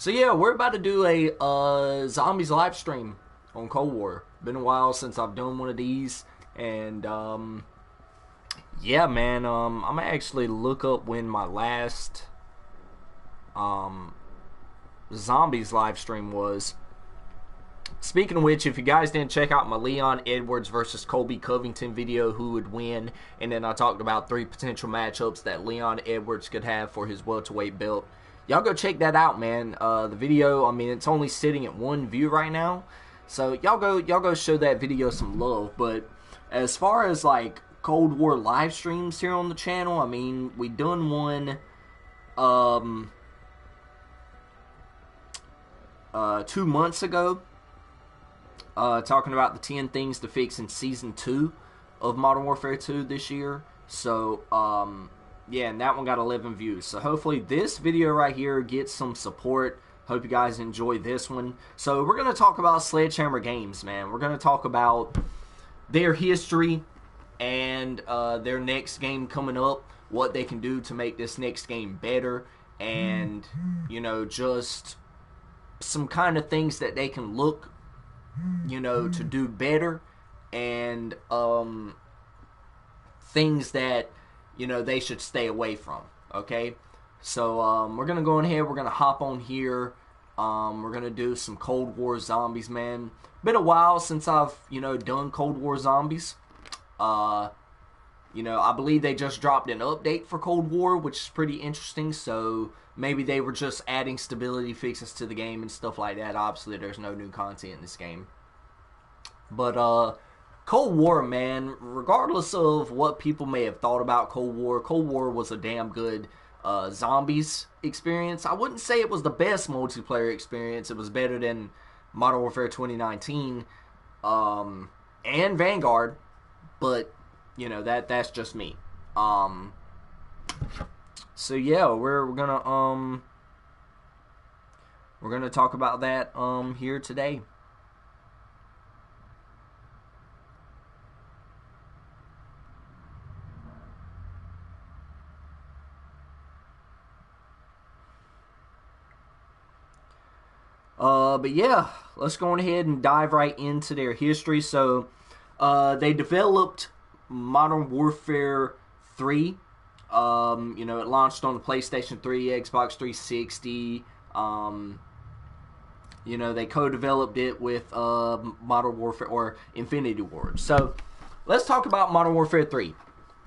So yeah, we're about to do a zombies live stream on Cold War. Been a while since I've done one of these, and yeah, man, I'm gonna actually look up when my last zombies live stream was. Speaking of which, if you guys didn't check out my Leon Edwards versus Colby Covington video, who would win, and then I talked about 3 potential matchups that Leon Edwards could have for his welterweight belt. Y'all go check that out, man. The video, I mean, it's only sitting at 1 view right now, so y'all go show that video some love. But as far as like Cold War live streams here on the channel, I mean, we done one 2 months ago. Talking about the 10 things to fix in Season 2 of Modern Warfare 2 this year. So, yeah, and that one got 11 views. So hopefully this video right here gets some support. Hope you guys enjoy this one. So we're going to talk about Sledgehammer Games, man. We're going to talk about their history and their next game coming up. What they can do to make this next game better. And, you know, just some kind of things that they can look, you know, to do better, and things that, you know, they should stay away from. Okay, so we're gonna go ahead, we're gonna hop on here. We're gonna do some Cold War zombies, man. Been a while since I've, you know, done Cold War zombies. You know, I believe they just dropped an update for Cold War, which is pretty interesting. So maybe they were just adding stability fixes to the game and stuff like that. Obviously, there's no new content in this game. But Cold War, man, regardless of what people may have thought about Cold War was a damn good zombies experience. I wouldn't say it was the best multiplayer experience. It was better than Modern Warfare 2019 and Vanguard, but you know, that's just me. So yeah, we're gonna talk about that here today. But yeah, let's go ahead and dive right into their history. So they developed Modern Warfare 3. You know, it launched on the PlayStation 3, Xbox 360. You know, they co-developed it with Modern Warfare, or Infinity Ward. So let's talk about Modern Warfare 3.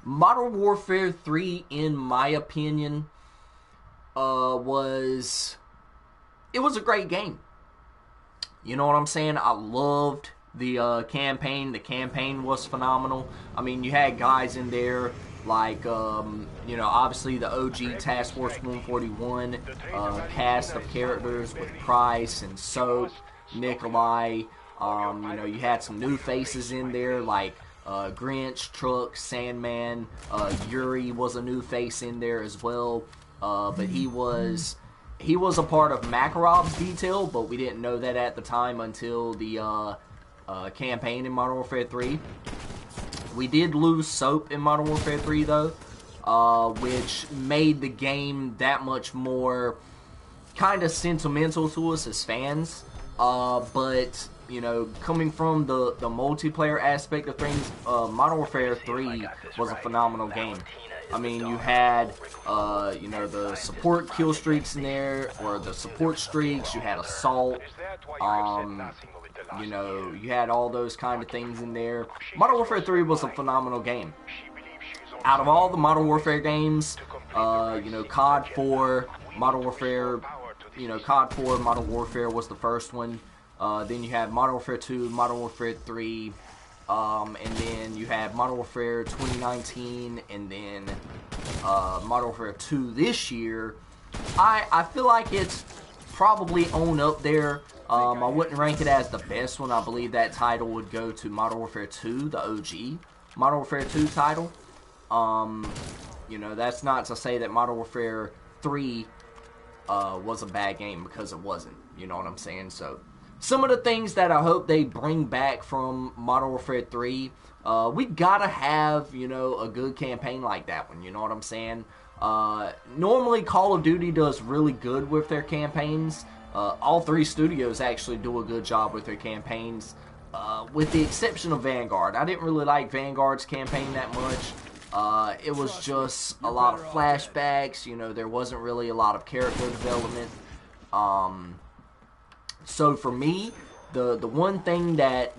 Modern Warfare 3, in my opinion, was a great game. You know what I'm saying? I loved the campaign. The campaign was phenomenal. I mean, you had guys in there like, you know, obviously the OG Task Force 141 cast of characters with Price and Soap, Nikolai. You know, you had some new faces in there like Grinch, Truck, Sandman. Yuri was a new face in there as well. But he was a part of Makarov's detail, but we didn't know that at the time until the campaign in Modern Warfare 3. We did lose Soap in Modern Warfare 3 though, which made the game that much more kind of sentimental to us as fans. But you know, coming from the multiplayer aspect of things, Modern Warfare 3 was a phenomenal game. I mean, you had, you know, the support kill streaks in there, or the support streaks. You had assault. You know, you had all those kind of things in there. Modern Warfare 3 was a phenomenal game. Out of all the Modern Warfare games, you know, COD 4, Modern Warfare, you know, COD 4, Modern Warfare was the first one. Then you had Modern Warfare 2, Modern Warfare 3, and then you had Modern Warfare 2019, and then Modern Warfare 2 this year. I feel like it's probably on up there. I wouldn't rank it as the best one. I believe that title would go to Modern Warfare 2, the OG Modern Warfare 2 title. You know, that's not to say that Modern Warfare 3 was a bad game, because it wasn't. You know what I'm saying? So some of the things that I hope they bring back from Modern Warfare 3, we gotta have, you know, a good campaign like that one. You know what I'm saying? Normally Call of Duty does really good with their campaigns. All three studios actually do a good job with their campaigns, with the exception of Vanguard. I didn't really like Vanguard's campaign that much. It was just a lot of flashbacks. You know, there wasn't really a lot of character development. So for me, the one thing that,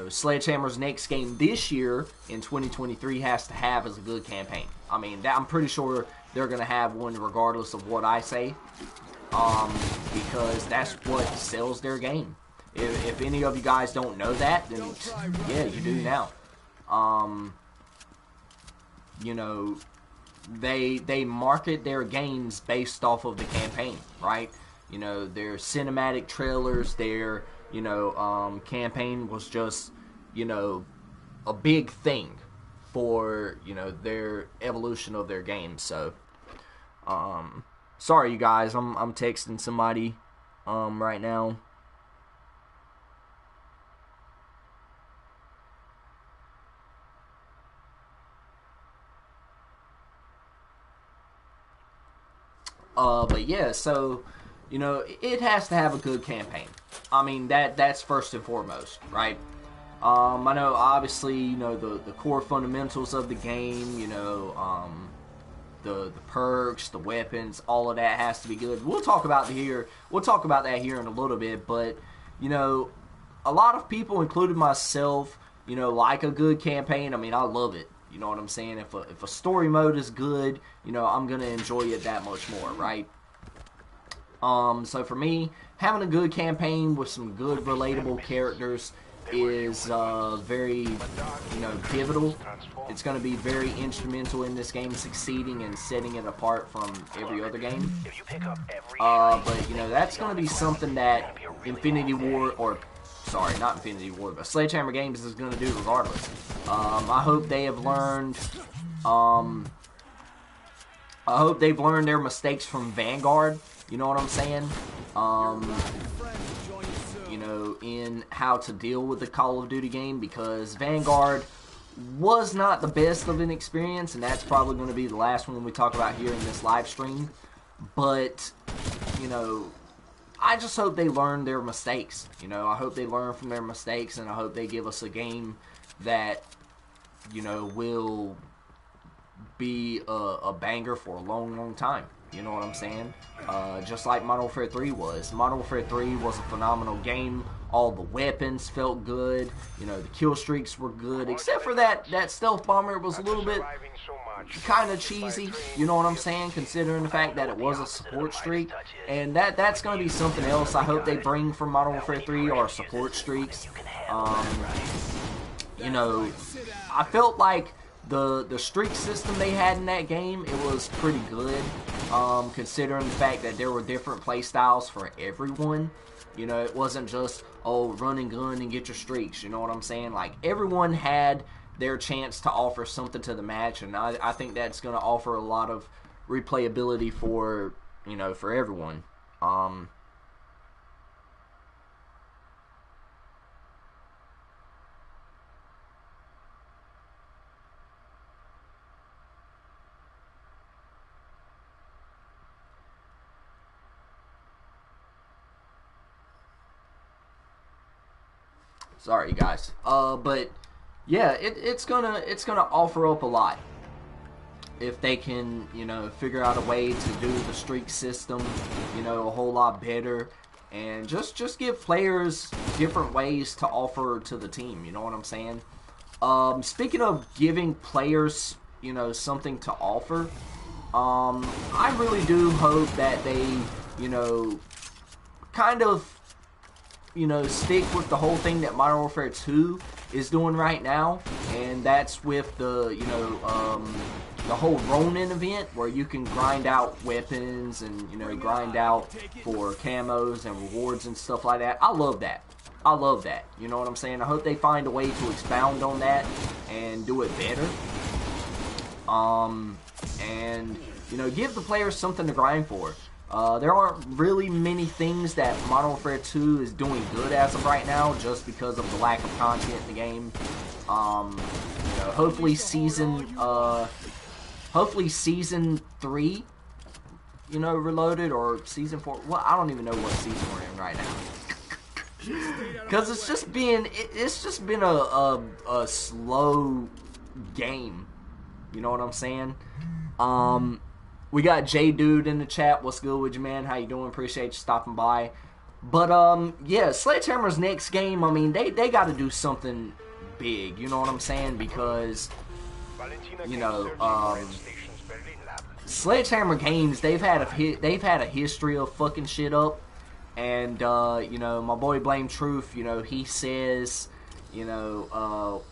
Sledgehammer's next game this year in 2023 has to have is a good campaign. I mean, I'm pretty sure they're going to have one regardless of what I say, because that's what sells their game. If any of you guys don't know that, then yeah, you do now. They market their games based off of the campaign, right? You know, their cinematic trailers, their, campaign was just, a big thing for, their evolution of their game. So, sorry you guys, I'm texting somebody, right now. But yeah, so, it has to have a good campaign. I mean, that's first and foremost, right? I know, obviously, the core fundamentals of the game, the perks, the weapons, all of that has to be good. We'll talk about that here in a little bit, but, a lot of people, including myself, like a good campaign. I mean, I love it. You know what I'm saying? If a story mode is good, I'm going to enjoy it that much more, right? So for me, having a good campaign with some good relatable characters is very, pivotal. It's going to be very instrumental in this game succeeding and setting it apart from every other game. But, that's going to be something that but Sledgehammer Games is going to do regardless. I hope they have learned, I hope they've learned their mistakes from Vanguard, you know what I'm saying? In how to deal with the Call of Duty game, because Vanguard was not the best of an experience, and that's probably going to be the last one we talk about here in this live stream. But, I just hope they learn their mistakes. I hope they learn from their mistakes, and I hope they give us a game that, will be a banger for a long, long time. You know what I'm saying? Just like Modern Warfare 3 was. Modern Warfare 3 was a phenomenal game. All the weapons felt good. The kill streaks were good. Except for that stealth bomber was a little bit kind of cheesy. You know what I'm saying? Considering the fact that it was a support streak. And that's going to be something else I hope they bring from Modern Warfare 3 are support streaks. I felt like the streak system they had in that game, it was pretty good, considering the fact that there were different play styles for everyone. It wasn't just, run and gun and get your streaks, you know what I'm saying? Like, everyone had their chance to offer something to the match, and I think that's going to offer a lot of replayability for, for everyone. Sorry, guys. But yeah, it's gonna offer up a lot if they can, figure out a way to do the streak system, a whole lot better, and just give players different ways to offer to the team. You know what I'm saying? Speaking of giving players, something to offer, I really do hope that they, kind of, stick with the whole thing that Modern Warfare 2 is doing right now, and that's with the, the whole Ronin event, where you can grind out weapons and, grind out for camos and rewards and stuff like that. I love that. I love that. You know what I'm saying? I hope they find a way to expound on that and do it better. And, give the players something to grind for. There aren't really many things that Modern Warfare 2 is doing good as of right now, just because of the lack of content in the game. Hopefully season 3 you know, Reloaded or Season 4. Well, I don't even know what season we're in right now. Because it's just been a slow game. You know what I'm saying? We got J Dude in the chat. What's good with you, man? How you doing? Appreciate you stopping by. But yeah, Sledgehammer's next game, I mean, they got to do something big. You know what I'm saying? Because, you know, Sledgehammer Games, they've had a history of fucking shit up. And, you know, my boy Blame Truth, you know, he says, you know,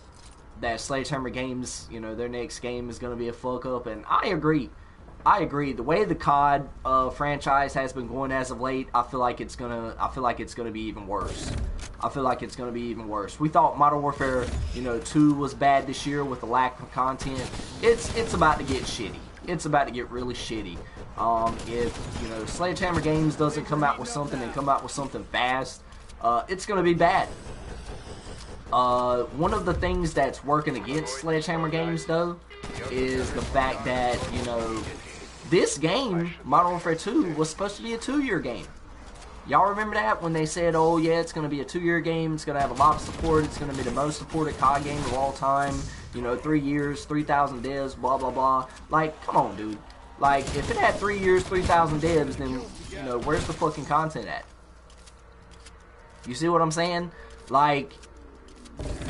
that Sledgehammer Games, you know, their next game is going to be a fuck up. And I agree. The way the COD franchise has been going as of late, I feel like it's gonna be even worse. We thought Modern Warfare, you know, 2 was bad this year with the lack of content. It's about to get shitty. It's about to get really shitty. If, you know, Sledgehammer Games doesn't come out with something and come out with something fast, it's going to be bad. One of the things that's working against Sledgehammer Games, though, is the fact that, you know, this game, Modern Warfare 2, was supposed to be a 2-year game. Y'all remember that? When they said, oh yeah, it's going to be a 2-year game, it's going to have a lot of support, it's going to be the most supported COD game of all time, you know, 3 years, 3,000 devs, blah, blah, blah. Like, come on, dude. Like, if it had 3 years, 3,000 devs, then, you know, where's the fucking content at? You see what I'm saying? Like,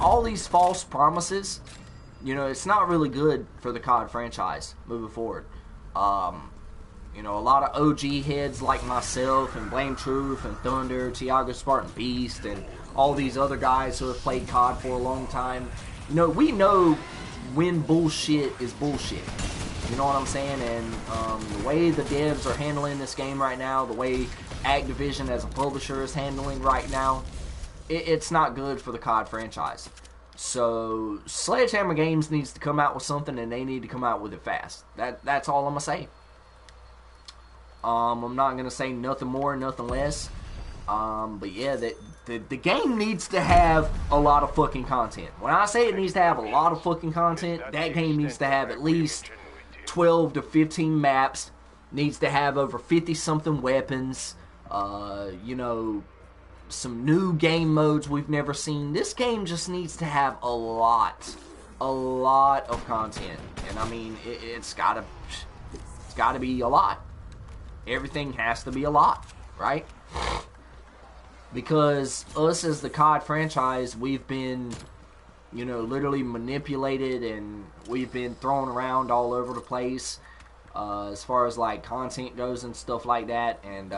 all these false promises, you know, it's not really good for the COD franchise moving forward. You know, a lot of OG heads like myself and Blame Truth and Thunder, Tiago Spartan Beast, and all these other guys who have played COD for a long time, you know, we know when bullshit is bullshit. You know what I'm saying? And the way the devs are handling this game right now, the way Activision as a publisher is handling right now, it's not good for the COD franchise. So Sledgehammer Games needs to come out with something, and they need to come out with it fast. That's all I'm gonna say. I'm not gonna say nothing more, nothing less. But yeah, the game needs to have a lot of fucking content. When I say it needs to have a lot of fucking content, that game needs to have at least 12 to 15 maps. Needs to have over 50 something weapons. You know, some new game modes we've never seen. This game just needs to have a lot of content. And I mean, it's gotta be a lot. Everything has to be a lot, right? Because us as the COD franchise, we've been, you know, literally manipulated, and we've been thrown around all over the place as far as like content goes and stuff like that. And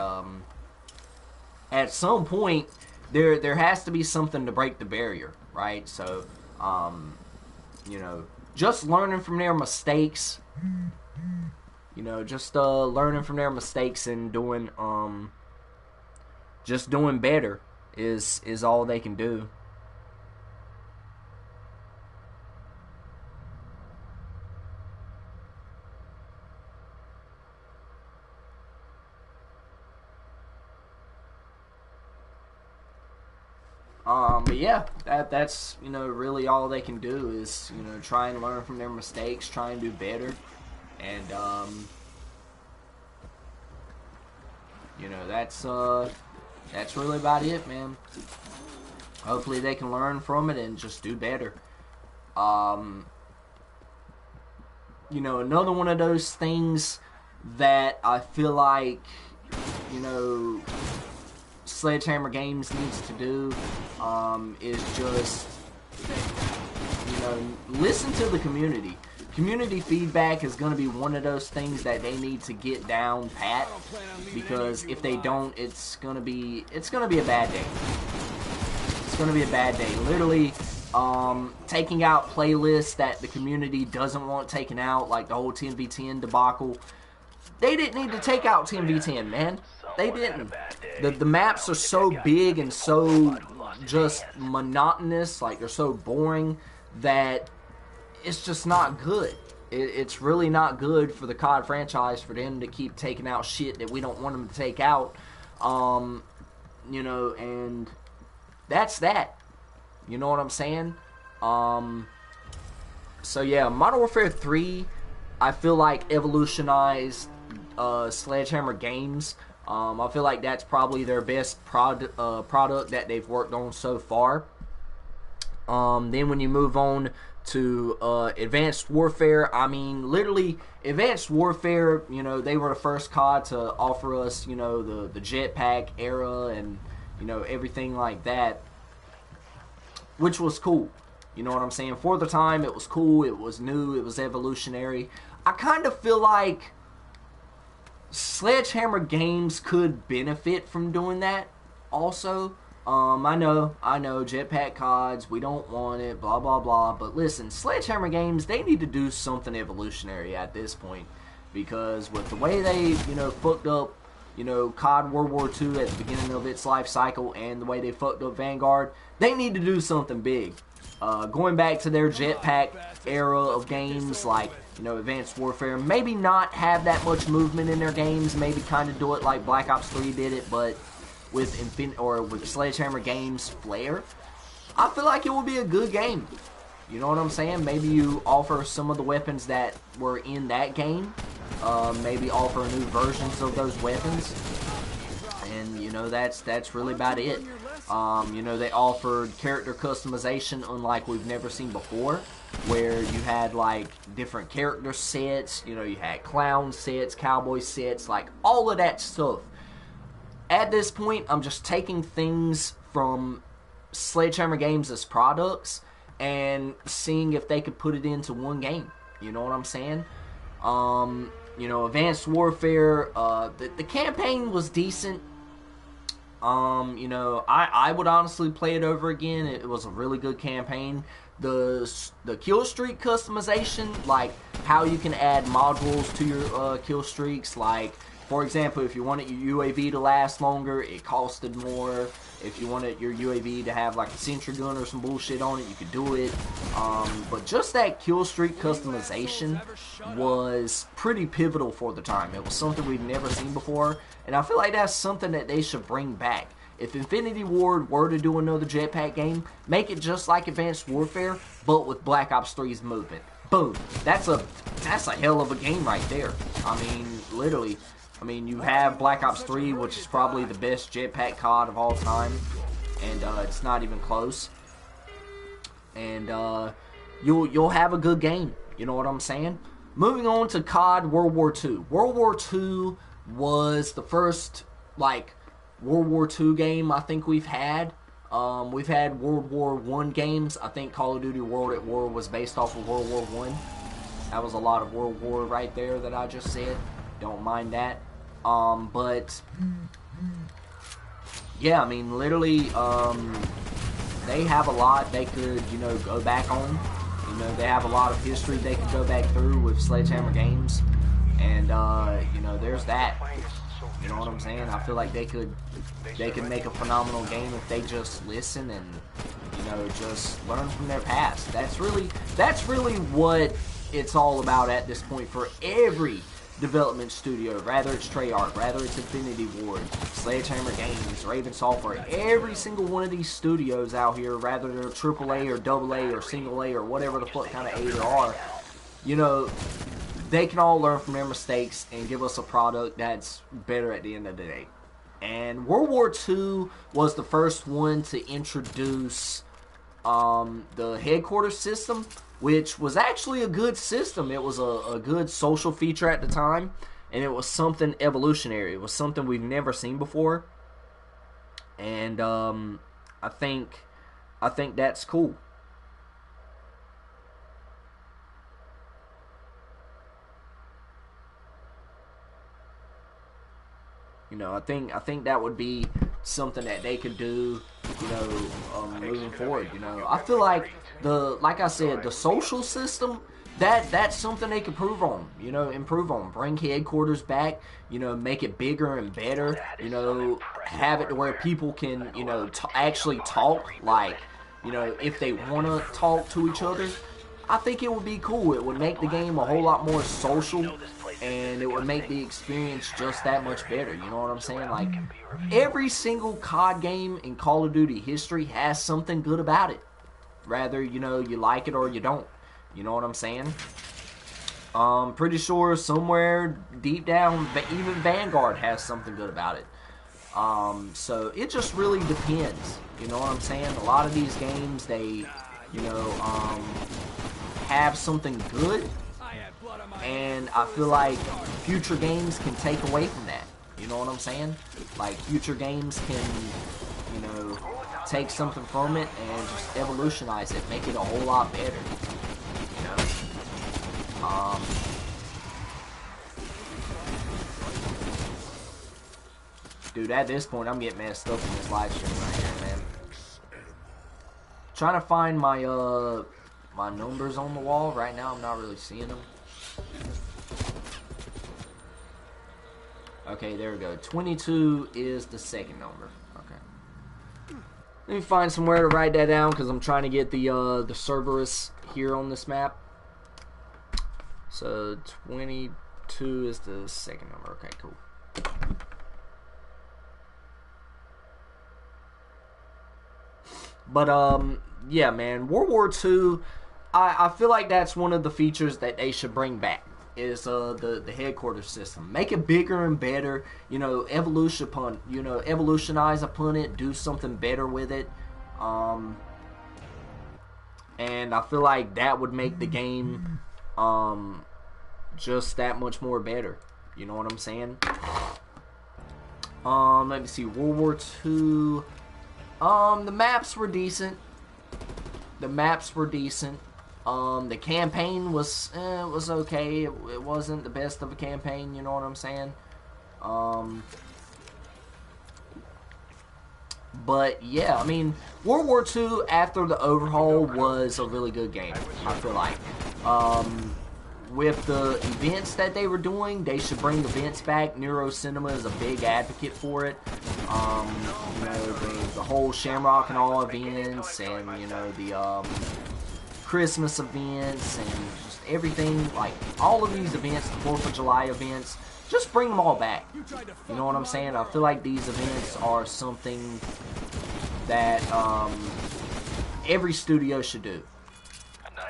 at some point, there has to be something to break the barrier, right? So, you know, just learning from their mistakes. You know, just learning from their mistakes and doing just doing better is all they can do. But yeah, that's, you know, really all they can do is, you know, try and learn from their mistakes, try and do better. And, you know, that's really about it, man. Hopefully they can learn from it and just do better. You know, another one of those things that I feel like, you know, Sledgehammer Games needs to do, is just, you know, listen to the community. Community feedback is going to be one of those things that they need to get down pat, because if they don't, it's going to be a bad day. It's going to be a bad day. Literally, taking out playlists that the community doesn't want taken out, like the whole 10v10 debacle. They didn't need to take out 10v10, man. They didn't. The maps are so big and so just monotonous, like they're so boring, that it's just not good. It's really not good for the COD franchise for them to keep taking out shit that we don't want them to take out. You know, and that's that. You know what I'm saying? So yeah, Modern Warfare 3, I feel like evolutionized Sledgehammer Games. I feel like that's probably their best product that they've worked on so far. Then when you move on to Advanced Warfare, I mean, literally, Advanced Warfare, you know, they were the first COD to offer us, you know, the jetpack era and, you know, everything like that, which was cool. You know what I'm saying? For the time, it was cool, it was new, it was evolutionary. I kind of feel like Sledgehammer Games could benefit from doing that also. I know, jetpack CODs, we don't want it, blah, blah, blah. But listen, Sledgehammer Games, they need to do something evolutionary at this point. Because with the way they, you know, fucked up, you know, COD World War II at the beginning of its life cycle and the way they fucked up Vanguard, they need to do something big. Going back to their jetpack era of games like, you know, Advanced Warfare, maybe not have that much movement in their games, maybe kind of do it like Black Ops 3 did it, but with with Sledgehammer Games flair, I feel like it would be a good game. You know what I'm saying? Maybe you offer some of the weapons that were in that game, maybe offer new versions of those weapons, and you know that's really about it. You know, they offered character customization unlike we've never seen before, where you had like different character sets, you know, you had clown sets, cowboy sets, like all of that stuff. At this point, I'm just taking things from Sledgehammer Games' products and seeing if they could put it into one game. You know what I'm saying? You know, Advanced Warfare, the campaign was decent. You know, I would honestly play it over again. It was a really good campaign. The kill streak customization, like how you can add modules to your kill streaks, like for example, if you wanted your UAV to last longer, it costed more. If you wanted your UAV to have like a sentry gun or some bullshit on it, you could do it. But just that kill streak customization was pretty pivotal for the time. It was something we've never seen before, and I feel like that's something that they should bring back. If Infinity Ward were to do another jetpack game, make it just like Advanced Warfare, but with Black Ops 3's movement. Boom. That's a hell of a game right there. I mean, literally. I mean, you have Black Ops 3, which is probably the best jetpack COD of all time, and it's not even close. And you'll have a good game. You know what I'm saying? Moving on to COD World War II. World War II was the first like World War II game I think we've had. We've had World War I games. I think Call of Duty World at War was based off of World War I. That was a lot of World War right there that I just said. Don't mind that. But yeah, I mean, literally, they have a lot they could, you know, go back on. You know, they have a lot of history they could go back through with Sledgehammer Games, and you know, there's that. You know what I'm saying? I feel like they could make a phenomenal game if they just listen and, you know, just learn from their past. That's really what it's all about at this point for every development studio, rather it's Treyarch, rather it's Infinity Ward, Sledgehammer Games, Raven Software, every single one of these studios out here, rather they're AAA or AA or single A or whatever the fuck kind of A there are, you know, they can all learn from their mistakes and give us a product that's better at the end of the day. And World War II was the first one to introduce the headquarters system, which was actually a good system. It was a good social feature at the time, and it was something evolutionary. It was something we've never seen before, and I think that's cool. You know, I think that would be something that they could do, you know, moving forward. You know, I feel like like I said, the social system, that's something they could improve on. Bring headquarters back, you know, make it bigger and better. You know, have it to where people can, you know, actually talk, like, you know, if they want to talk to each other. I think it would be cool. It would make the game a whole lot more social, and it would make the experience just that much better. You know what I'm saying? Like, every single COD game in Call of Duty history has something good about it. Rather, you know, you like it or you don't. You know what I'm saying? Pretty sure somewhere deep down, even Vanguard has something good about it. So it just really depends. You know what I'm saying? A lot of these games, they, you know, have something good, and I feel like future games can take away from that. You know what I'm saying? Like, future games can, you know, take something from it and just evolutionize it, make it a whole lot better. You know? Dude, at this point, I'm getting messed up in this live stream right here, man. Trying to find my, my numbers on the wall. Right now, I'm not really seeing them. Okay, there we go. 22 is the second number. Okay. Let me find somewhere to write that down, because I'm trying to get the Cerberus here on this map. So, 22 is the second number. Okay, cool. But, yeah, man, World War II, I feel like that's one of the features that they should bring back, is the headquarters system. Make it bigger and better, you know, evolutionize upon it, do something better with it. And I feel like that would make the game just that much more better. You know what I'm saying? Let me see, World War II. The maps were decent. The campaign was okay. It wasn't the best of a campaign, you know what I'm saying? But yeah, I mean, World War II after the overhaul was a really good game, I feel like. With the events that they were doing, they should bring events back. Neuro Cinema is a big advocate for it. You know, the whole Shamrock and All events, and, you know, the Christmas events, and just everything, like, all of these events, the 4th of July events, just bring them all back. You know what I'm saying? I feel like these events are something that every studio should do.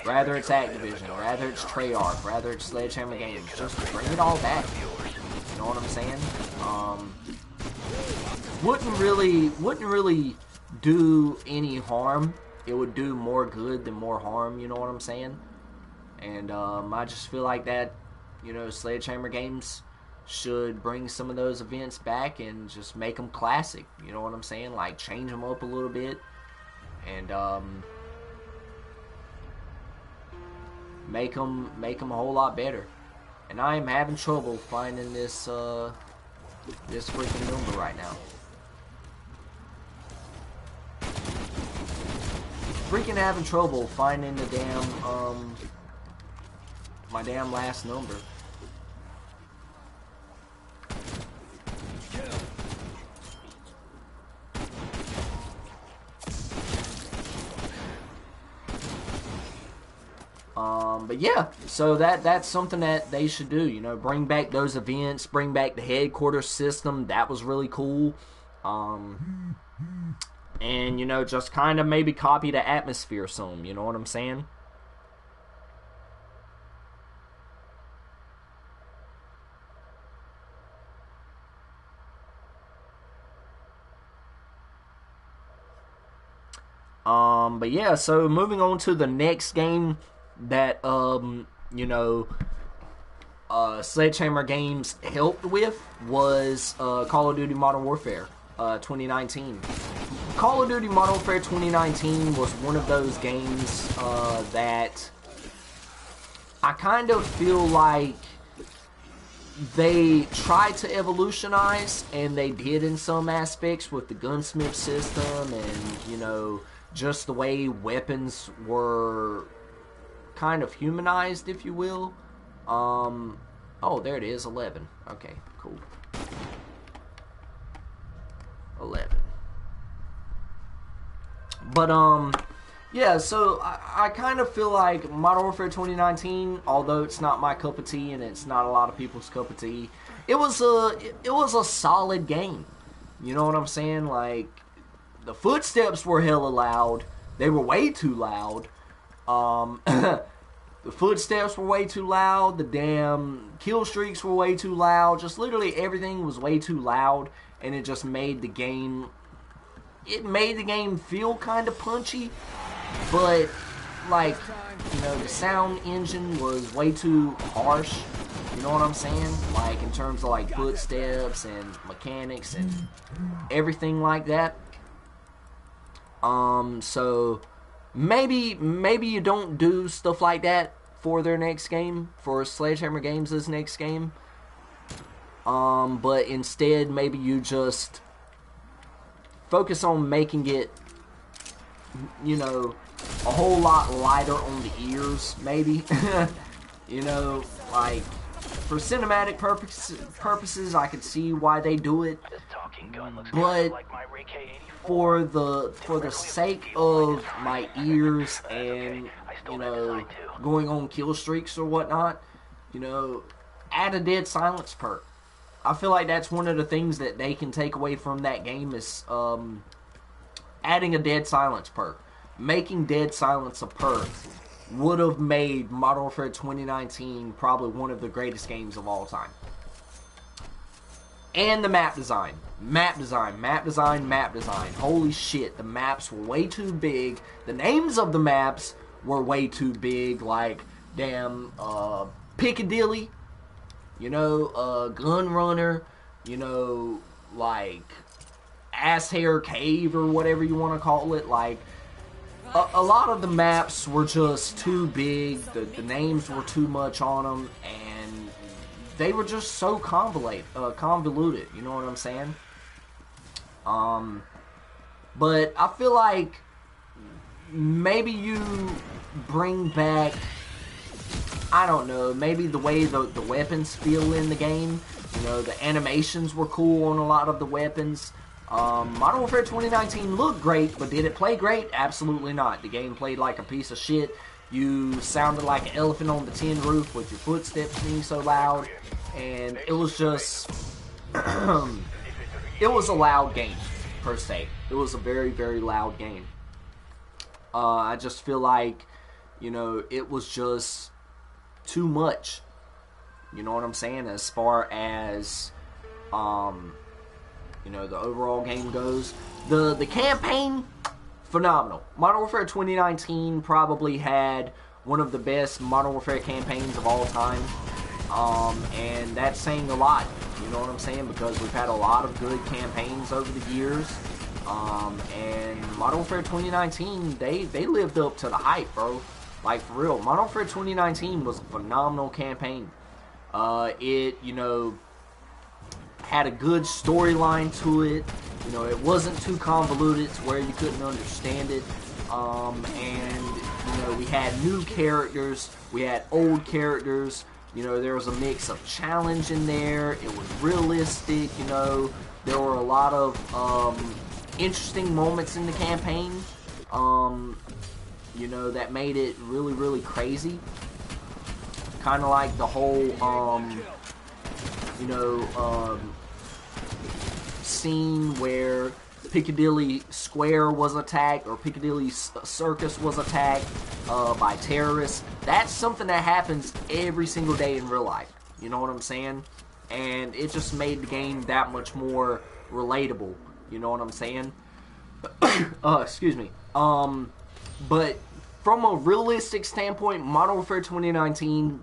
Rather it's Activision, rather it's Treyarch, rather it's Sledgehammer Games, just bring it all back. You know what I'm saying? Wouldn't really do any harm. It would do more good than more harm, you know what I'm saying? And I just feel like that, you know, Sledgehammer Games should bring some of those events back and just make them classic. You know what I'm saying? Like, change them up a little bit, and make them a whole lot better. And I am having trouble finding this this freaking number right now. Freaking having trouble finding the damn my damn last number. But yeah, so that's something that they should do, you know, bring back those events, bring back the headquarters system. That was really cool. And, you know, just kind of maybe copy the atmosphere some, you know what I'm saying? But yeah, so moving on to the next game that, you know, Sledgehammer Games helped with was Call of Duty Modern Warfare 2019. Call of Duty Modern Warfare 2019 was one of those games that I kind of feel like they tried to evolutionize, and they did in some aspects with the gunsmith system, and, you know, just the way weapons were kind of humanized, if you will. Oh, there it is, 11. Okay, cool. 11. But, yeah, so I kind of feel like Modern Warfare 2019, although it's not my cup of tea and it's not a lot of people's cup of tea, it was a solid game. You know what I'm saying? Like, the footsteps were hella loud. They were way too loud. The footsteps were way too loud. The damn kill streaks were way too loud. Just literally everything was way too loud, and it just made the game. It made the game feel kind of punchy, but like, you know, the sound engine was way too harsh. You know what I'm saying? Like in terms of like footsteps and mechanics and everything like that. So maybe you don't do stuff like that for their next game, for Sledgehammer Games' next game. But instead maybe you just focus on making it, you know, a whole lot lighter on the ears, maybe. You know, like for cinematic purposes, I could see why they do it. But for the sake of my ears and, you know, going on kill streaks or whatnot, you know, add a dead silence perk. I feel like that's one of the things that they can take away from that game is adding a dead silence perk. Making dead silence a perk would have made Modern Warfare 2019 probably one of the greatest games of all time. And the map design. Map design. Holy shit, the maps were way too big. The names of the maps were way too big. Like, damn, Piccadilly, you know, Gun Runner, you know, like, Ass Hair Cave or whatever you want to call it. Like, a lot of the maps were just too big. The names were too much on them, and they were just so convoluted. You know what I'm saying? But I feel like maybe you bring back, I don't know, maybe the way the weapons feel in the game. You know, the animations were cool on a lot of the weapons. Modern Warfare 2019 looked great, but did it play great? Absolutely not. The game played like a piece of shit. You sounded like an elephant on the tin roof with your footsteps being so loud, and it was just, it was a loud game, per se. It was a very, very loud game. I just feel like, you know, it was just too much. You know what I'm saying? As far as, you know, the overall game goes. The campaign, phenomenal. Modern Warfare 2019 probably had one of the best Modern Warfare campaigns of all time. And that's saying a lot, you know what I'm saying? Because we've had a lot of good campaigns over the years. And Modern Warfare 2019, they lived up to the hype, bro. Like, for real. Modern Warfare 2019 was a phenomenal campaign. It, you know, had a good storyline to it. You know, it wasn't too convoluted to where you couldn't understand it. And, you know, we had new characters. We had old characters. You know, there was a mix of challenge in there. It was realistic, you know. There were a lot of interesting moments in the campaign, you know, that made it really, really crazy. Kind of like the whole, you know, scene where Piccadilly Square was attacked, or Piccadilly Circus was attacked by terrorists. That's something that happens every single day in real life. You know what I'm saying? And it just made the game that much more relatable. You know what I'm saying? Excuse me. But from a realistic standpoint, Modern Warfare 2019,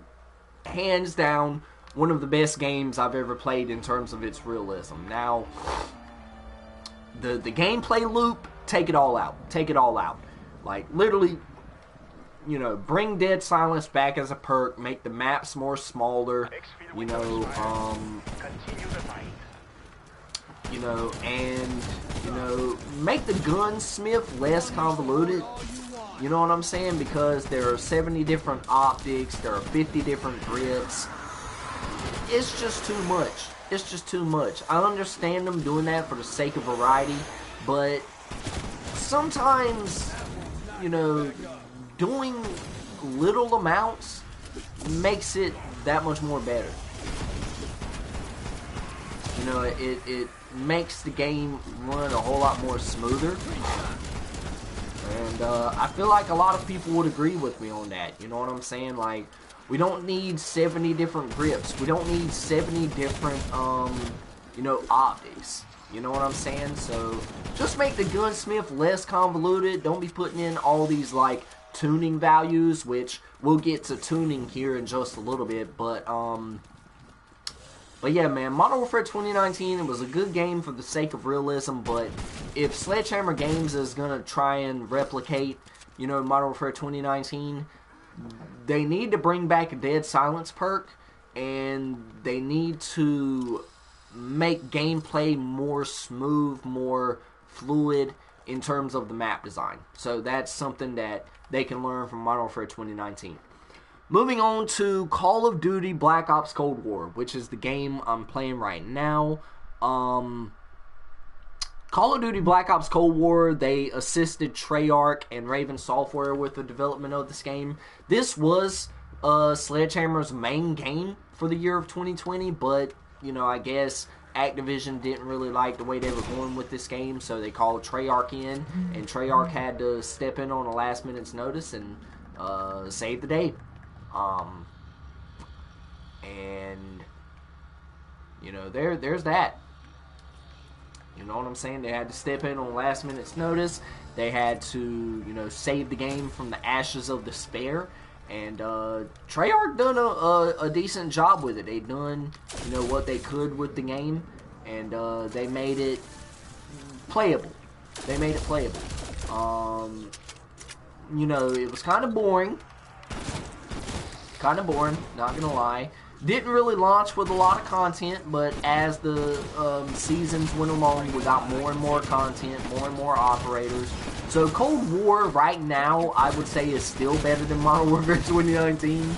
hands down, one of the best games I've ever played in terms of its realism. Now, the gameplay loop, take it all out. Take it all out. Like, literally, you know, bring Dead Silence back as a perk, make the maps more smaller, you know, you know, and, you know, make the gunsmith less convoluted. You know what I'm saying? Because there are 70 different optics, there are 50 different grips. It's just too much. It's just too much. I understand them doing that for the sake of variety, but sometimes, you know, doing little amounts makes it that much more better. You know, it makes the game run a whole lot more smoother. And I feel like a lot of people would agree with me on that. You know what I'm saying? Like, we don't need 70 different grips. We don't need 70 different, you know, optics. You know what I'm saying? So, just make the gunsmith less convoluted. Don't be putting in all these, like, tuning values, which we'll get to tuning here in just a little bit. But yeah, man, Modern Warfare 2019, it was a good game for the sake of realism, but if Sledgehammer Games is going to try and replicate, you know, Modern Warfare 2019, they need to bring back a dead silence perk, and they need to make gameplay more smooth, more fluid in terms of the map design. So that's something that they can learn from Modern Warfare 2019. Moving on to Call of Duty Black Ops Cold War, which is the game I'm playing right now. Call of Duty Black Ops Cold War, they assisted Treyarch and Raven Software with the development of this game. This was Sledgehammer's main game for the year of 2020, but, you know, I guess Activision didn't really like the way they were going with this game, so they called Treyarch in, and Treyarch had to step in on a last minute's notice and save the day. And, you know, there's that. You know what I'm saying? They had to step in on last minute's notice. They had to, you know, save the game from the ashes of despair. And Treyarch done a decent job with it. They done, you know, what they could with the game, and they made it playable. They made it playable. You know, it was kind of boring. Kind of boring, not gonna lie. Didn't really launch with a lot of content, but as the seasons went along, we got more and more content, more and more operators. So Cold War right now, I would say, is still better than Modern Warfare 2019.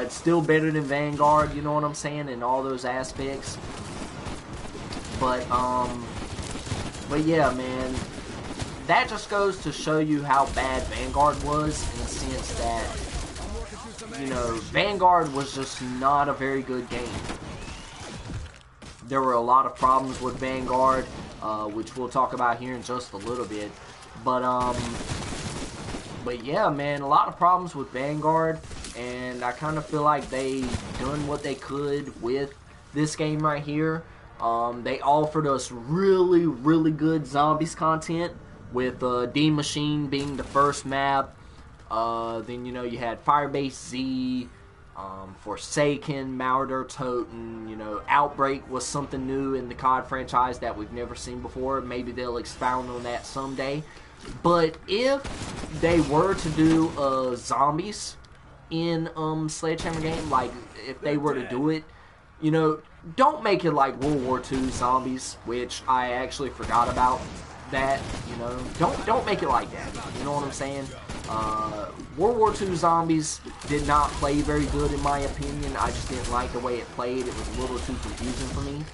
It's still better than Vanguard, you know what I'm saying, in all those aspects. But yeah, man, that just goes to show you how bad Vanguard was, in the sense that, you know, Vanguard was just not a very good game. There were a lot of problems with Vanguard, which we'll talk about here in just a little bit. But yeah, man, a lot of problems with Vanguard, and I kind of feel like they done what they could with this game right here. They offered us really, really good zombies content, with D Machine being the first map. Then, you know, you had Firebase Z, Forsaken, Marauder Toten, you know, Outbreak was something new in the COD franchise that we've never seen before. Maybe they'll expound on that someday. But if they were to do zombies in Sledgehammer game, like if they were to do it, you know, don't make it like World War II zombies, which I actually forgot about that, you know. Don't make it like that, you know what I'm saying? World War II zombies did not play very good in my opinion. I just didn't like the way it played. It was a little too confusing for me.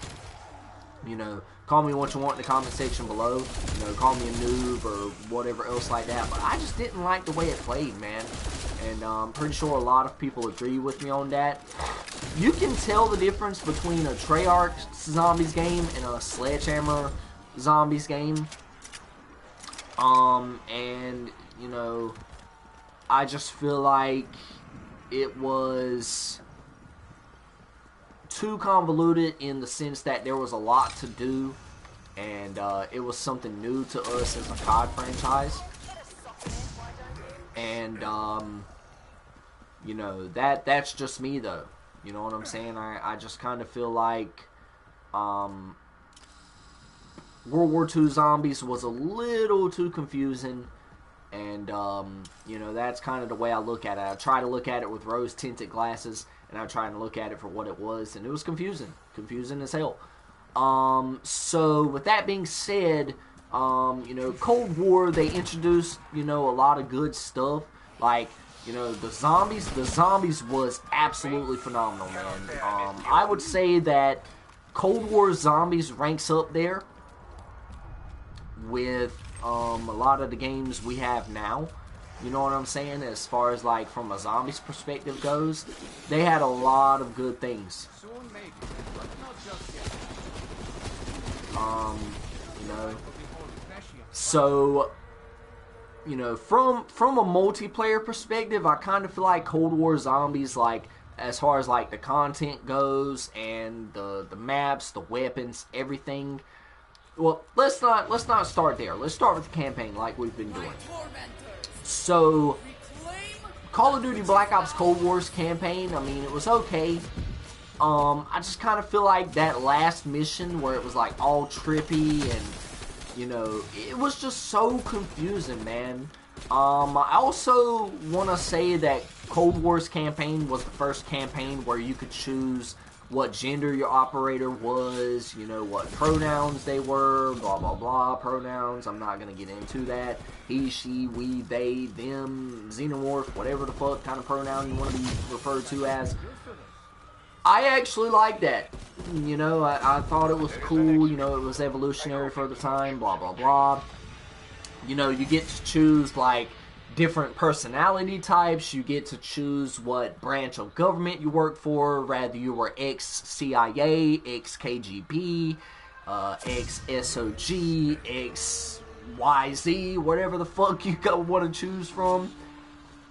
You know, call me what you want in the comment section below. You know, call me a noob or whatever else like that. But I just didn't like the way it played, man. And I'm pretty sure a lot of people agree with me on that. You can tell the difference between a Treyarch zombies game and a Sledgehammer zombies game. And, you know, I just feel like it was too convoluted in the sense that there was a lot to do, and it was something new to us as a COD franchise. And, you know, that's just me, though. You know what I'm saying? I just kind of feel like World War II zombies was a little too confusing, and you know, that's kind of the way I look at it. I try to look at it with rose-tinted glasses, and I try to look at it for what it was, and it was confusing as hell. So with that being said, you know, Cold War, they introduced, you know, a lot of good stuff, like, you know, the zombies was absolutely phenomenal, man. I would say that Cold War zombies ranks up there with a lot of the games we have now. You know what I'm saying? As far as, like, from a zombies perspective goes, they had a lot of good things. You know, so you know, from a multiplayer perspective, I kind of feel like Cold War Zombies, like, as far as like the content goes and the maps, the weapons, everything. Well, let's not start there. Let's start with the campaign like we've been doing. So, Call of Duty Black Ops Cold War's campaign, I mean, it was okay. I just kind of feel like that last mission where it was like all trippy and, you know, it was just so confusing, man. I also want to say that Cold War's campaign was the first campaign where you could choose what gender your operator was, you know, what pronouns they were, blah, blah, blah, pronouns. I'm not going to get into that. He, she, we, they, them, xenomorph, whatever the fuck kind of pronoun you want to be referred to as. I actually like that. You know, I thought it was cool. You know, it was evolutionary for the time, blah, blah, blah. You know, you get to choose, like, different personality types. You get to choose what branch of government you work for, rather you were ex-CIA, ex-KGB, ex-SOG, ex-YZ, whatever the fuck you want to choose from.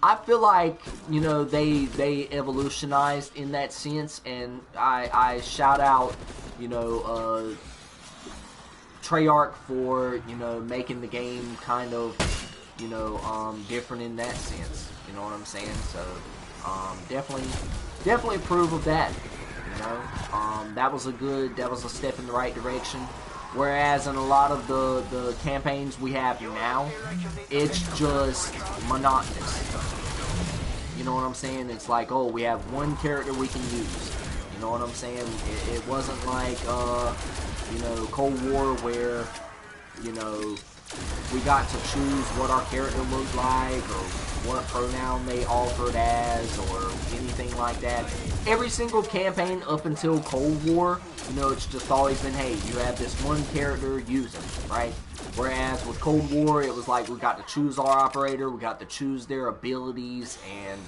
I feel like, you know, they evolutionized in that sense, and I shout out, you know, Treyarch for, you know, making the game kind of, you know, different in that sense. You know what I'm saying? So, definitely approve of that. You know, that was a step in the right direction. Whereas in a lot of the campaigns we have now, it's just monotonous. You know what I'm saying? It's like, oh, we have one character we can use. You know what I'm saying? It wasn't like, you know, Cold War where, you know, we got to choose what our character looked like or what pronoun they offered as or anything like that. Every single campaign up until Cold War, you know, it's just always been, hey, you have this one character, use him, right? Whereas with Cold War, it was like we got to choose our operator, we got to choose their abilities, and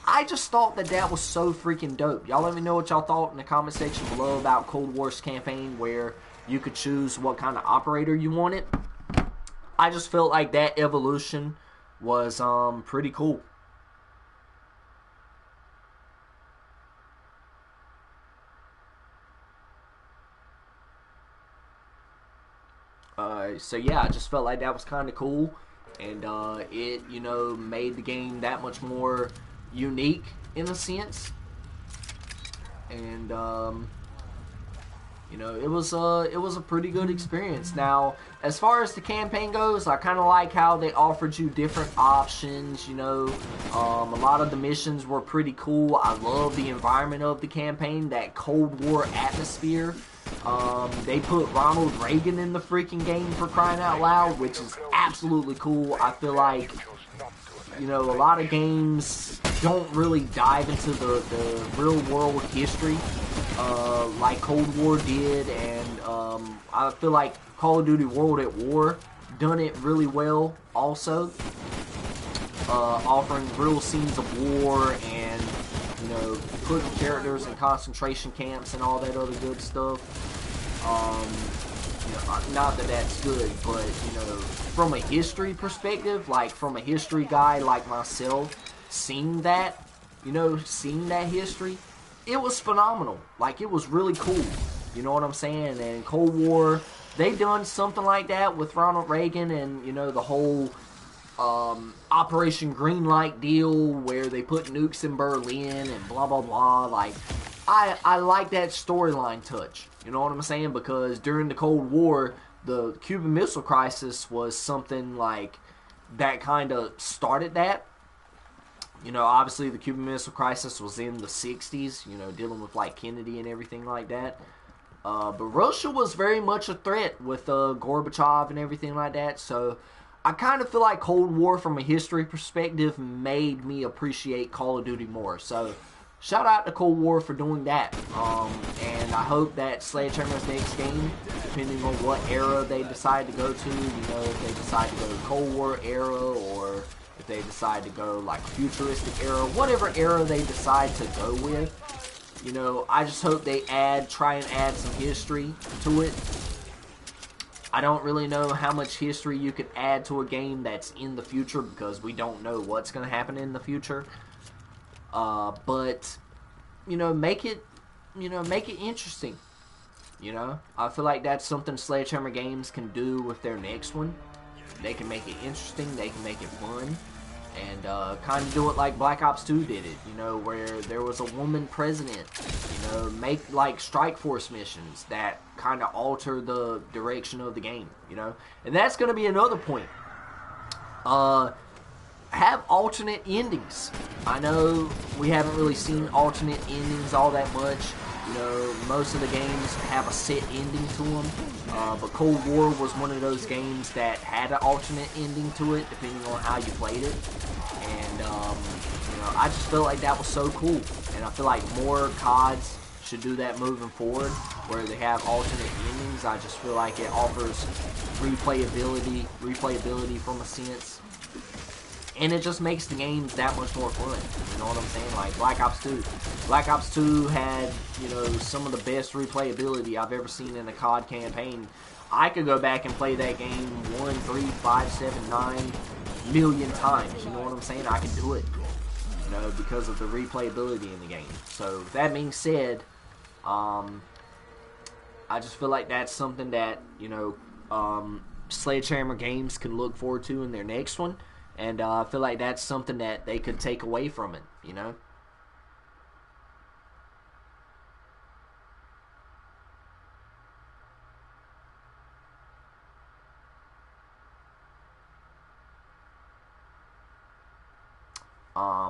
I just thought that was so freaking dope. Y'all let me know what y'all thought in the comment section below about Cold War's campaign where you could choose what kind of operator you wanted. I just felt like that evolution was pretty cool. So yeah, I just felt like that was kind of cool, and it, you know, made the game that much more unique in a sense, and you know, it was a pretty good experience. Now, as far as the campaign goes, I kind of like how they offered you different options. You know, a lot of the missions were pretty cool. I love the environment of the campaign, that Cold War atmosphere. They put Ronald Reagan in the freaking game, for crying out loud, which is absolutely cool. I feel like, you know, a lot of games don't really dive into the real world history like Cold War did, and I feel like Call of Duty World at War done it really well also, offering real scenes of war and, you know, putting characters in concentration camps and all that other good stuff. You know, not that that's good, but, you know, from a history perspective, like from a history guy like myself, seeing that, you know, seeing that history, it was phenomenal. Like, it was really cool. You know what I'm saying? And Cold War, they done something like that with Ronald Reagan and, you know, the whole Operation Greenlight deal where they put nukes in Berlin and blah, blah, blah. Like, I like that storyline touch. You know what I'm saying? Because during the Cold War, the Cuban Missile Crisis was something like that kind of started that. You know, obviously the Cuban Missile Crisis was in the 60s, you know, dealing with like Kennedy and everything like that. But Russia was very much a threat with Gorbachev and everything like that. So I kind of feel like Cold War from a history perspective made me appreciate Call of Duty more. So shout out to Cold War for doing that. And I hope that Sledgehammer's next game, depending on what era they decide to go to, you know, if they decide to go to Cold War era or if they decide to go like futuristic era, whatever era they decide to go with, you know, I just hope they try and add some history to it. I don't really know how much history you could add to a game that's in the future because we don't know what's going to happen in the future. But make it interesting. I feel like that's something Sledgehammer Games can do with their next one. They can make it interesting. They can make it fun. And kind of do it like Black Ops 2 did it, where there was a woman president. Make like Strike Force missions that kind of alter the direction of the game, And that's going to be another point. Have alternate endings. I know we haven't really seen alternate endings all that much. Most of the games have a set ending to them. But Cold War was one of those games that had an alternate ending to it, depending on how you played it. And, I just felt like that was so cool. And I feel like more CODs should do that moving forward, where they have alternate endings. I just feel like it offers replayability from a sense. And it just makes the games that much more fun. You know what I'm saying? Like Black Ops 2. Black Ops 2 had, some of the best replayability I've ever seen in a COD campaign. I could go back and play that game 1, 3, 5, 7, 9 million times. You know what I'm saying? I can do it. Because of the replayability in the game. So, with that being said, I just feel like that's something that, Sledgehammer Games can look forward to in their next one. And I feel like that's something that they could take away from it,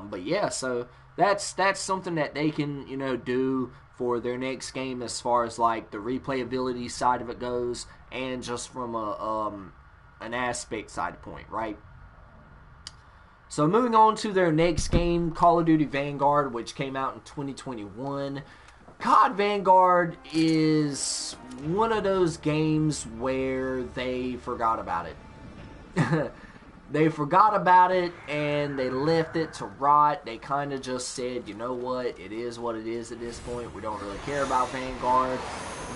But yeah, so that's something that they can, do for their next game as far as like the replayability side of it goes, and just from an aspect side point, right? So moving on to their next game, Call of Duty Vanguard, which came out in 2021. COD Vanguard is one of those games where they forgot about it. They forgot about it and they left it to rot. They kind of just said, you know what, it is what it is at this point. We don't really care about Vanguard.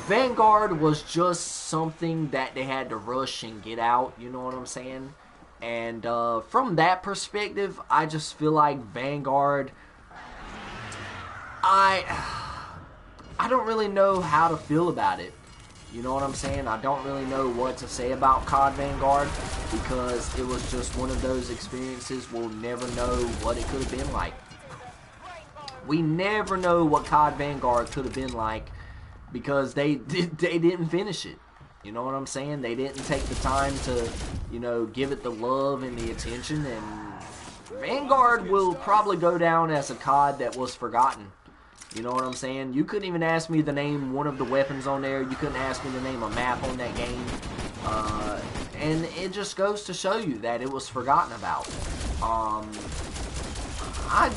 Vanguard was just something that they had to rush and get out, you know what I'm saying? And from that perspective, I just feel like Vanguard, I don't really know how to feel about it. You know what I'm saying? I don't really know what to say about COD Vanguard, because it was just one of those experiences we'll never know what it could have been like. We never know what COD Vanguard could have been like, because they didn't finish it. You know what I'm saying? They didn't take the time to, give it the love and the attention, and Vanguard will probably go down as a COD that was forgotten. You know what I'm saying? You couldn't even ask me to name one of the weapons on there. You couldn't ask me to name a map on that game. And it just goes to show you that it was forgotten about. I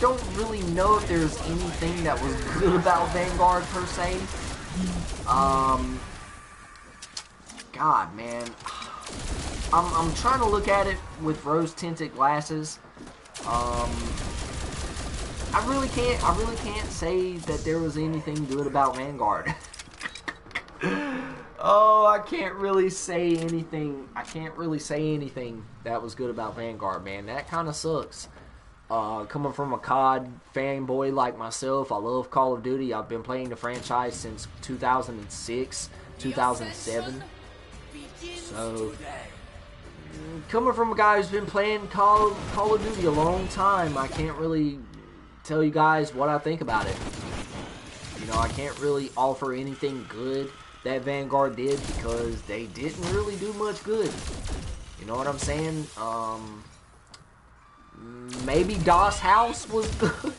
don't really know if there's anything that was good about Vanguard per se. God, man. I'm trying to look at it with rose-tinted glasses. I really can't say that there was anything good about Vanguard. Oh, I can't really say anything. I can't really say anything that was good about Vanguard, man. That kind of sucks. Coming from a COD fanboy like myself, I love Call of Duty. I've been playing the franchise since 2006, 2007. So, coming from a guy who's been playing Call of Duty a long time, I can't really tell you guys what I think about it. I can't really offer anything good that Vanguard did, because they didn't really do much good. You know what I'm saying? Maybe DOS House was good.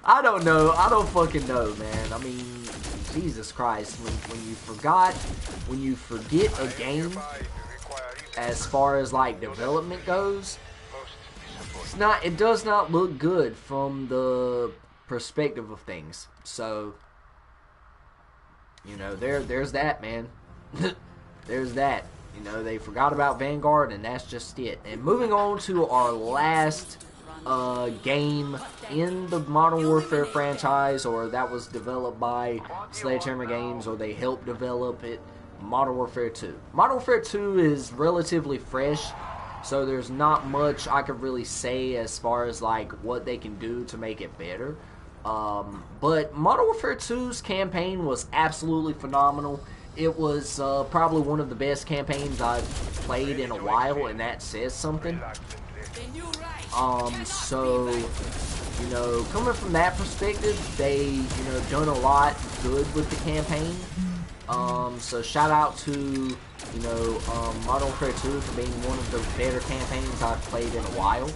I don't know. I don't fucking know, man. I mean, Jesus Christ. When you forget a game as far as like development goes, it does not look good from the perspective of things. So, there's that, man. There's that. They forgot about Vanguard, and that's just it. And moving on to our last game in the Modern Warfare franchise, or that was developed by Sledgehammer Games, or they helped develop it. Modern Warfare 2. Modern Warfare 2 is relatively fresh, so there's not much I could really say as far as like what they can do to make it better. But Modern Warfare 2's campaign was absolutely phenomenal. It was probably one of the best campaigns I've played in a while, and that says something. So, you know, coming from that perspective, they, you know, done a lot good with the campaign. So shout out to, you know, Modern Warfare 2 for being one of the better campaigns I've played in a while.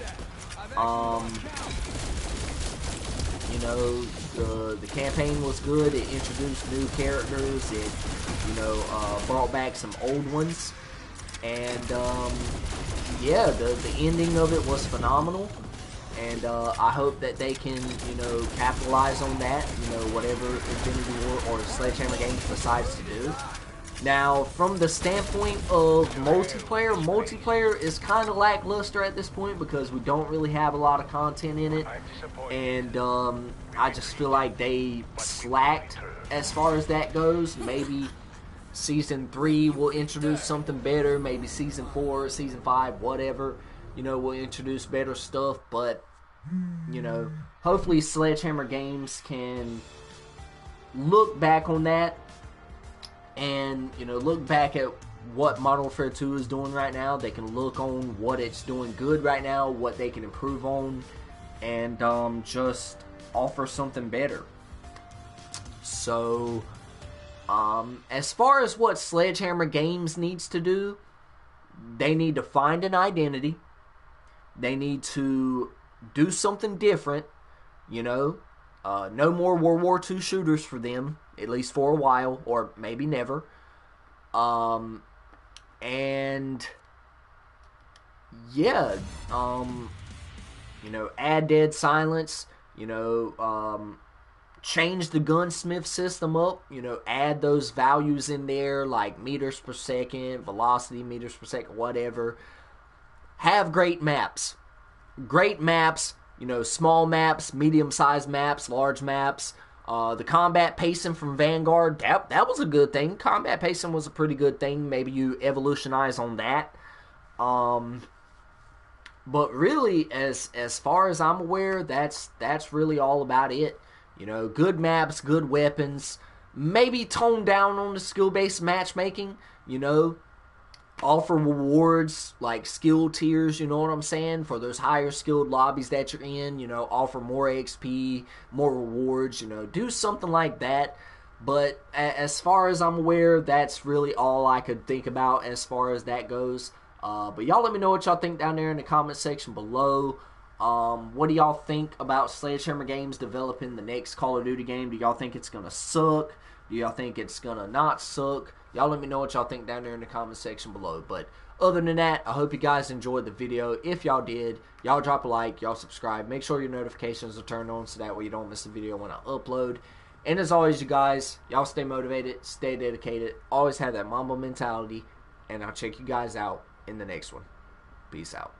You know, the campaign was good. It introduced new characters. It, you know, brought back some old ones. And, yeah, the ending of it was phenomenal. And I hope that they can, you know, capitalize on that, you know, whatever Infinity War or Sledgehammer Games decides to do. Now, from the standpoint of multiplayer is kind of lackluster at this point because we don't really have a lot of content in it. And I just feel like they slacked as far as that goes. Maybe Season 3 will introduce something better. Maybe Season 4, Season 5, whatever. You know, we'll introduce better stuff, but, you know, hopefully Sledgehammer Games can look back on that and, you know, look back at what Modern Warfare 2 is doing right now. They can look on what it's doing good right now, what they can improve on, and just offer something better. So, as far as what Sledgehammer Games needs to do, they need to find an identity. They need to do something different, you know. No more World War II shooters for them, at least for a while, or maybe never. And, yeah, you know, add dead silence, you know, change the gunsmith system up, you know, add those values in there, like meters per second, velocity, meters per second, whatever. Have great maps, you know, small maps, medium-sized maps, large maps. The combat pacing from Vanguard, that was a good thing. Combat pacing was a pretty good thing. Maybe you evolutionize on that. But really, as far as I'm aware, that's really all about it. You know, good maps, good weapons. Maybe tone down on the skill-based matchmaking, you know. Offer rewards, like skill tiers, you know what I'm saying, for those higher skilled lobbies that you're in, you know, offer more XP, more rewards, you know, do something like that. But as far as I'm aware, that's really all I could think about as far as that goes. But y'all let me know what y'all think down there in the comment section below. What do y'all think about Sledgehammer Games developing the next Call of Duty game? Do y'all think it's gonna suck? Do y'all think it's gonna not suck? Y'all let me know what y'all think down there in the comment section below. But other than that, I hope you guys enjoyed the video. If y'all did, y'all drop a like, y'all subscribe. Make sure your notifications are turned on so that way you don't miss a video when I upload. And as always, you guys, y'all stay motivated, stay dedicated, always have that Mamba mentality, and I'll check you guys out in the next one. Peace out.